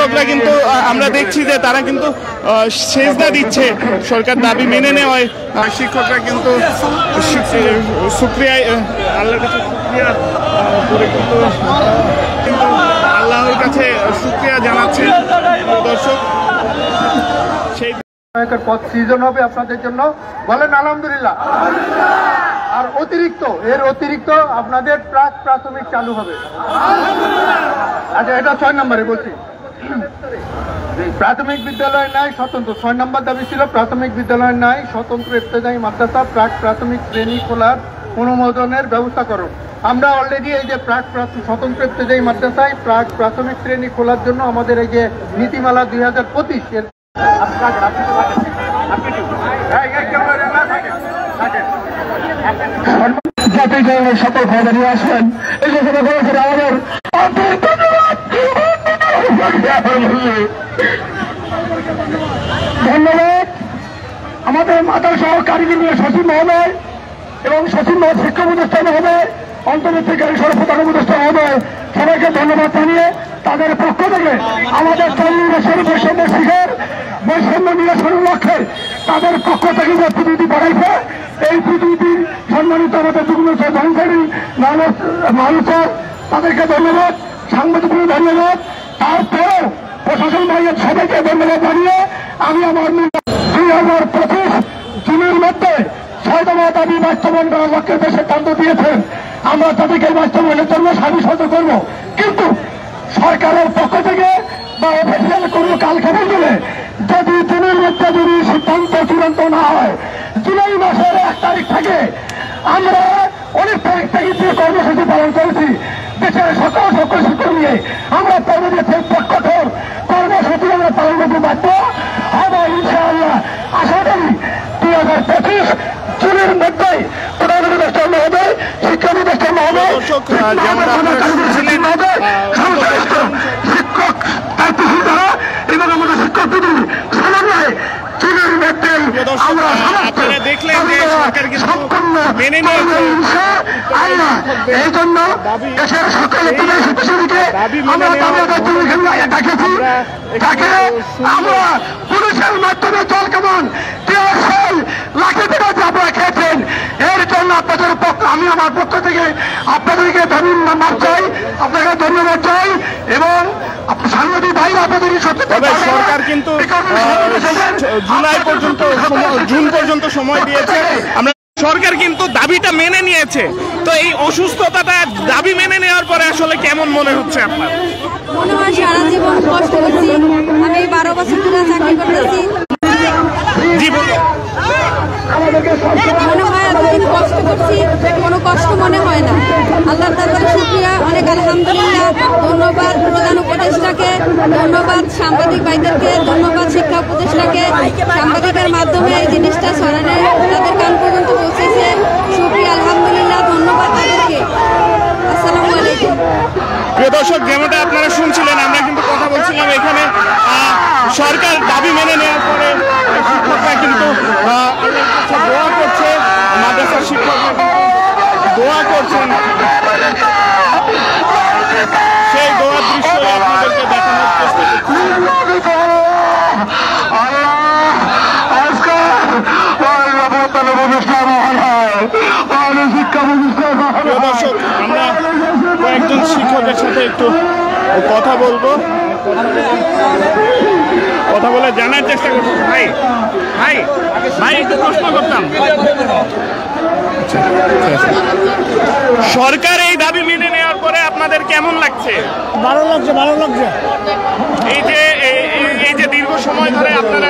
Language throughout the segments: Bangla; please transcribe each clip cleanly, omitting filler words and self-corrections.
শিক্ষকরা কিন্তু আমরা দেখছি যে তারা কিন্তু সেজদা দিচ্ছে সরকার দাবি মেনে নেওয়ায়। শিক্ষকরা কিন্তু শুকরিয়া আল্লাহর কাছে শুকরিয়া করে কিন্তু আল্লাহর কাছে শুকরিয়া জানাচ্ছে দর্শক। সেই পদ সৃজন হবে আপনাদের জন্য, বলেন আলহামদুলিল্লাহ। আর এর অতিরিক্ত আপনাদের প্রাক প্রাথমিক চালু হবে। আচ্ছা, এটা 6 নম্বরে বলছি। প্রাথমিক বিদ্যালয় নাই স্বতন্ত্র, 6 নম্বর দাবি ছিল প্রাথমিক বিদ্যালয় নাই স্বতন্ত্র ইবতেদায়ী মাদ্রাসা প্রাক প্রাথমিক শ্রেণী খোলার অনুমোদনের ব্যবস্থা করো। আমরা অলরেডি এই যে স্বতন্ত্র ইবতেদায়ী মাদ্রাসায় প্রাক প্রাথমিক শ্রেণী খোলার জন্য আমাদের এই যে নীতিমালা 2025 এর জাতীয় দলের সকল খবর নিয়ে আসবেন। এই যে আমাদের ধন্যবাদ আমাদের মাদ্রাসা কারিগরি সচিব মহোদয় এবং সচিব শিক্ষা উপদেষ্টা মহোদয়, অন্তর্বর্তীকালীন সরকার উপদেষ্টা মহোদয়, সবাইকে ধন্যবাদ জানিয়ে তাদের পক্ষ থেকে আমাদের 40 বছরের বৈষম্য শিখের বৈষম্য নিরসনের লক্ষ্যে তাদের পক্ষ থেকে যে প্রতিনিধি পাঠাইছে, এই প্রতিনিধি সম্মানিত আমাদের যুগ্ম সহকারী মানুষ, তাদেরকে ধন্যবাদ, সাংবাদিকদের ধন্যবাদ। তারপরেও প্রশাসন ভাইয়ের সবাইকে ধন্যবাদ জানিয়ে আমি আমার 2025 জুনের মধ্যে 6 দাবি বাস্তবায়ন করার লক্ষ্যে যে সিদ্ধান্ত দিয়েছেন, আমরা তাদেরকে বাস্তবায়নের জন্য সাহায্য করব। কিন্তু সরকারের পক্ষ থেকে বা অফিসিয়াল কোনো কালখবর দিলে যদি দিনের মধ্যে যদি সিদ্ধান্ত চূড়ান্ত না হয়, জুলাই মাসের 1 তারিখ থেকে আমরা অনেক তারিখ থেকে যে কর্মসূচি পালন করেছি দেশের সকল শিক্ষক নিয়ে আমরা পরবর্তী কঠোর কর্মসূচি আমরা পালন করতে বাধ্য হব ইনশাআল্লাহ। আশা করি 2025 জুনের মধ্যে প্রধান উপদেষ্টা মহোদয়, শিক্ষা উপদেষ্টা মহোদয়, শিক্ষক দায়িত্বশীলরা এবং আমাদের শিক্ষক বিধি সমন্বয়ে জুনের মধ্যে আমরা দেখলেন যে সরকার কিন্তু মেনে নিয়েছে। এই জন্য দেশের সকল শিক্ষার্থীকে আমরা ডাকেছি, তাকে আমরা পুলিশের মাধ্যমে জল কেমন লাখে থেকে আপনারা খেয়েছেন, এর জন্য আপনাদের পক্ষ আমি আমার পক্ষ থেকে আপনাদেরকে ধন্যবাদ চাই, আপনাকে ধন্যবাদ চাই এবং সাংবাদিক ভাই আপনাদের সরকার কিন্তু জুন পর্যন্ত সময় দিয়েছে। আমরা সরকার কিন্তু দাবিটা মেনে নিয়েছে। তো এই অসুস্থতাটা দাবি মেনে নেওয়ার পরে আসলে কেমন মনে হচ্ছে আপনার? মনে হয় সারা জীবন কষ্ট করছি, আমি 12 বছর ধরে চাকরি করতেছি, মনে হয় এতদিন কষ্ট করছি, কোনো কষ্ট মনে হয় না। আল্লাহর দরবারে শুকরিয়া, অনেক আলহামদুলিল্লাহ। ধন্যবাদ প্রধান উপদেষ্টাকে, ধন্যবাদ সাংবাদিক ভাইদেরকে, ধন্যবাদ শিক্ষা উপদেষ্টাকে। সাংবাদিকের মাধ্যমে এই জিনিসটা ছড়ানো তাদের কান পর্যন্ত পৌঁছেছে, শুকরিয়া আলহামদুলিল্লাহ, ধন্যবাদ তাদেরকে। আসসালামু আলাইকুম। প্রিয় দর্শক, যেমনটা আপনারা শুনছিলেন, আমরা কিন্তু কথা বলছিলাম এখানে সরকার দাবি মেনে নেওয়ার পরে শিক্ষকরা কিন্তু দোয়া করছে, মাদ্রাসার শিক্ষকরা দোয়া করছেন, সেই দোয়ার দৃশ্য আপনাদেরকে দেখানোর চেষ্টা দর্শক, আমরা কয়েকজন শিক্ষকের সাথে একটু কথা বলবো, কথা বলে জানার চেষ্টা করবো। ভাই ভাই ভাই একটু প্রশ্ন করতাম, সরকার এই দাবি মেনে নেওয়ার পরে আপনাদের কেমন লাগছে? ভালো লাগছে, ভালো লাগছে। এই যে দীর্ঘ সময় ধরে আপনারা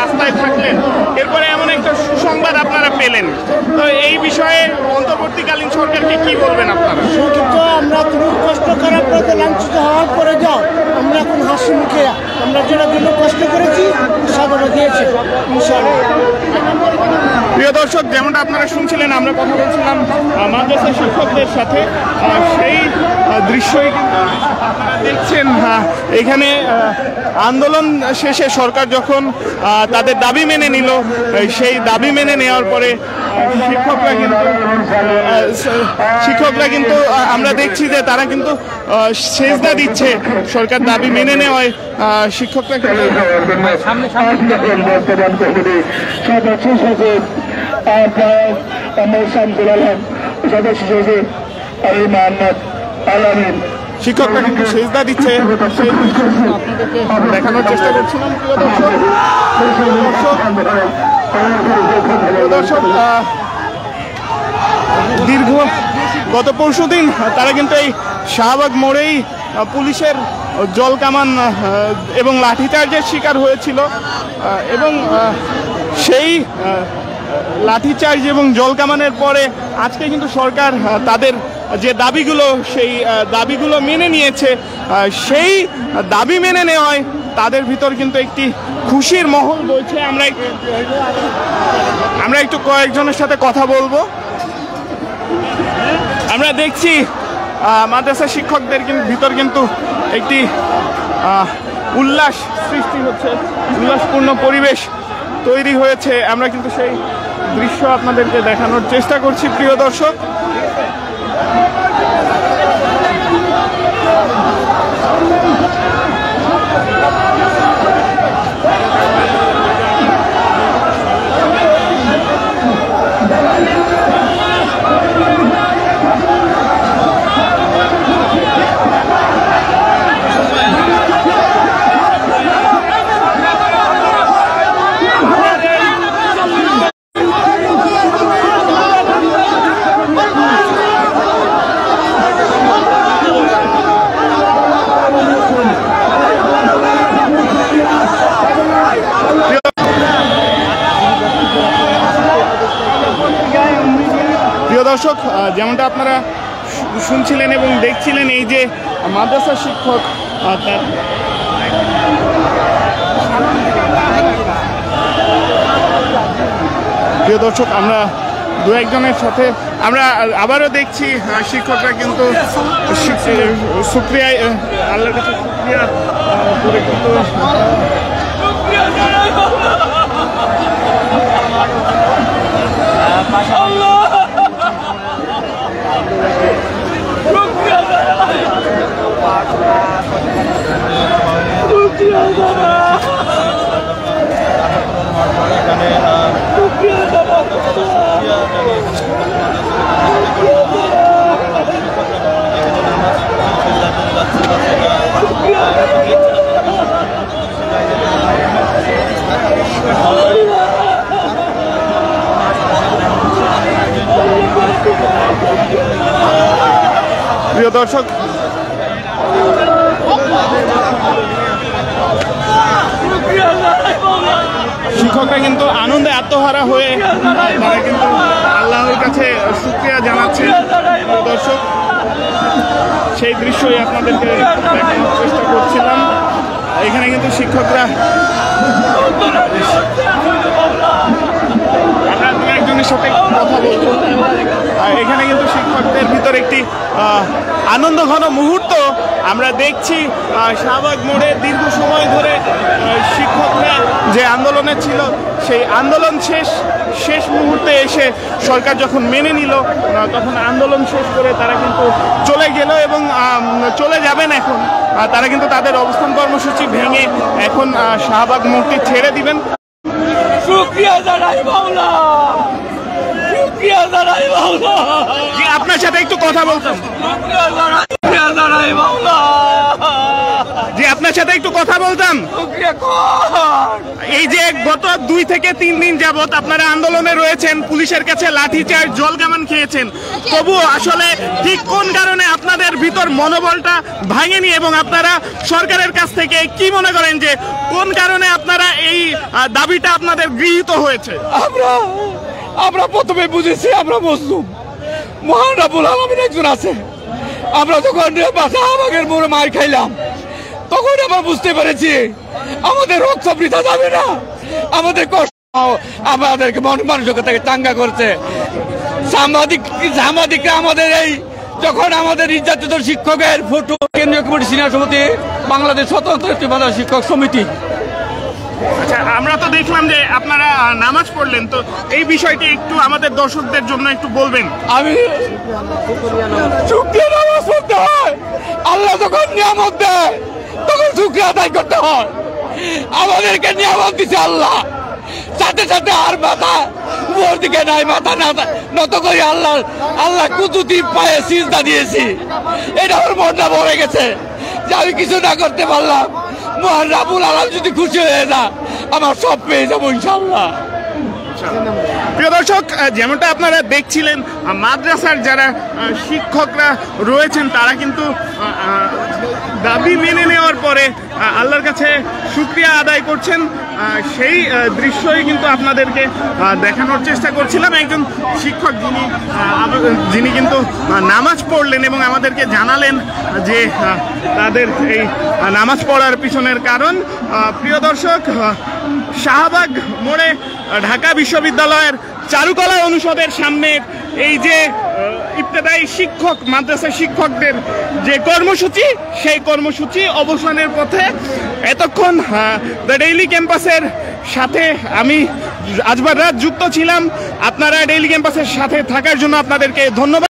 রাস্তায় থাকলেন, এরপরে এমন একটা সুসংবাদ আপনারা পেলেন, তো এই বিষয়ে অন্তর্বর্তীকালীন সরকারকে কি বলবেন আপনারা? কিন্তু আমরা খুব কষ্ট করার পরে লাঞ্ছিত হওয়ার পরে যাও, আমরা এখন হাসি মুখে আমরা যেটা জন্য কষ্ট করেছি সাধনা দিয়েছি ইনশাআল্লাহ। প্রিয় দর্শক, যেমনটা আপনারা শুনছিলেন, আমরা কথা বলছিলাম মাদ্রাসা শিক্ষকদের সাথে। সেই দৃশ্যই কিন্তু আপনারা দেখছেন। এখানে আন্দোলন শেষে সরকার যখন তাদের দাবি মেনে নিল, সেই দাবি মেনে নেওয়ার পরে শিক্ষকরা কিন্তু আমরা দেখছি যে তারা কিন্তু সেজদা দিচ্ছে। সরকার দাবি মেনে নেওয়ায় শিক্ষকরা কিন্তু শিক্ষকরা কিন্তু সেজদা দিচ্ছে, সেই দেখানোর চেষ্টা করছিলাম। প্রিয় দর্শক, দীর্ঘ গত পরশুদিন তারা কিন্তু এই শাহবাগ মোড়েই পুলিশের জল কামান এবং লাঠিচার্জের শিকার হয়েছিল এবং সেই লাঠিচার্জ এবং জল কামানের পরে আজকে কিন্তু সরকার তাদের যে দাবিগুলো, সেই দাবিগুলো মেনে নিয়েছে। সেই দাবি মেনে নেওয়ায় তাদের ভিতর কিন্তু একটি খুশির মহল বইছে। আমরা একটু কয়েকজনের সাথে কথা বলবো। আমরা দেখছি মাদ্রাসা শিক্ষকদের ভিতর কিন্তু একটি উল্লাস সৃষ্টি হচ্ছে, উল্লাসপূর্ণ পরিবেশ তৈরি হয়েছে। আমরা কিন্তু সেই দৃশ্য আপনাদেরকে দেখানোর চেষ্টা করছি। প্রিয় দর্শক, দর্শক, যেমনটা আপনারা শুনছিলেন এবং দেখছিলেন, এই যে মাদ্রাসা শিক্ষক প্রিয় দর্শক, আমরা দু একজনের সাথে আমরা আবারও দেখছি শিক্ষকরা কিন্তু শুকরিয়া, আল্লাহর কাছে শুকরিয়া করে কিন্তু প্রিয় দর্শক, শিক্ষকরা কিন্তু আনন্দে আত্মহারা হয়ে তারা কিন্তু আল্লাহর কাছে শুকরিয়া জানাচ্ছে। দর্শক, সেই দৃশ্যই আপনাদেরকে দেখানোর চেষ্টা করছিলাম। এখানে কিন্তু শিক্ষকরা, আমরা দু একজনের সাথে কথা বলবো। এখানে কিন্তু শিক্ষকদের ভিতর একটি আনন্দ ঘন মুহূর্ত আমরা দেখছি। শাহবাগ মোড়ে দীর্ঘ সময় ধরে শিক্ষকরা যে আন্দোলনে ছিল, সেই আন্দোলন শেষ মুহূর্তে এসে সরকার যখন মেনে নিল, তখন আন্দোলন শেষ করে তারা কিন্তু চলে গেল এবং চলে যাবেন। এখন তারা কিন্তু তাদের অবস্থান কর্মসূচি ভেঙে এখন শাহবাগ মোড়টি ছেড়ে দিবেন। শুকরিয়া জানাই মাওলা, শুকরিয়া জানাই মাওলা। জি, আপনার সাথে একটু কথা বলতাম। শুকরিয়া জানাই মাওলা। জি, আপনার সাথে একটু কথা বলতাম। শুকরিয়া কর। এই যে গত 2 থেকে 3 দিন যাবত আপনারা আন্দোলনে রয়েছেন, পুলিশের কাছে লাঠিচার্জ, জল কামান খেয়েছেন, তবুও আসলে ঠিক কোন কারণে আপনাদের ভিতর মনোবলটা ভাঙেনি এবং আপনারা সরকারের কাছ থেকে কি মনে করেন যে কোন কারণে আপনারা এই দাবিটা আপনাদের গৃহীত হয়েছে? আমরা প্রথমে বুঝেছি আমরা মুসলিম, মহান রাব্বুল আলামিন একজন আছে। আমরা যখন শাহবাগের মোড়ে মার খাইলাম, তখন আমরা বুঝতে পেরেছি আমাদের রক্ত বৃথা যাবে না, আমাদের কষ্ট আমাদেরকে মন মানসিকতাকে চাঙ্গা করছে। সাংবাদিকরা আমাদের এই যখন আমাদের নির্যাতিত শিক্ষকের ফটো কেন্দ্রীয় কমিটি সিনিয়র সমিতি বাংলাদেশ স্বতন্ত্র বাজার শিক্ষক সমিতি। আচ্ছা, আমরা তো দেখলাম যে আপনারা নামাজ পড়লেন, তো এই বিষয়টি একটু আমাদের দর্শকদের জন্য একটু বলবেন। আমি শুকরিয়া নামাজ পড়তে হয়, আল্লাহ যখন নিয়ামত দেয় তখন শুকরিয়া আদায় করতে হয়। আমাদেরকে নিয়ামত দিচ্ছে আল্লাহ, সাথে সাথে আর মাথা উপর দিকে নাই, মাথা না নত করে আল্লাহ কুতুতি পায়ে সিজদা দিয়েছি। এটা আমার মনটা ভরে গেছে যে আমি কিছু না করতে পারলাম, মহান রাব্বুল আলামিন যদি খুশি হয়ে যা আমার সব পেয়ে যাবো ইনশাল্লাহ। প্রিয় দর্শক, যেমনটা আপনারা দেখছিলেন, মাদ্রাসার যারা শিক্ষকরা রয়েছেন তারা কিন্তু দাবি মেনে নেওয়ার পরে আল্লাহর কাছে শুকরিয়া আদায় করছেন। সেই দৃশ্যই কিন্তু আপনাদেরকে দেখানোর চেষ্টা করছিলাম। একজন শিক্ষক যিনি কিন্তু নামাজ পড়লেন এবং আমাদেরকে জানালেন যে তাদের এই নামাজ পড়ার পিছনের কারণ। প্রিয় দর্শক, শাহবাগ মোড়ে ঢাকা বিশ্ববিদ্যালয়ের চারুকলা অনুষদের সামনে এই যে ইবতেদায়ী শিক্ষক মাদ্রাসা শিক্ষকদের যে কর্মসূচি, সেই কর্মসূচি অবসানের পথে। এতক্ষণ দ্য ডেইলি ক্যাম্পাসের সাথে আমি আজবার রাত যুক্ত ছিলাম। আপনারা ডেইলি ক্যাম্পাসের সাথে থাকার জন্য আপনাদেরকে ধন্যবাদ।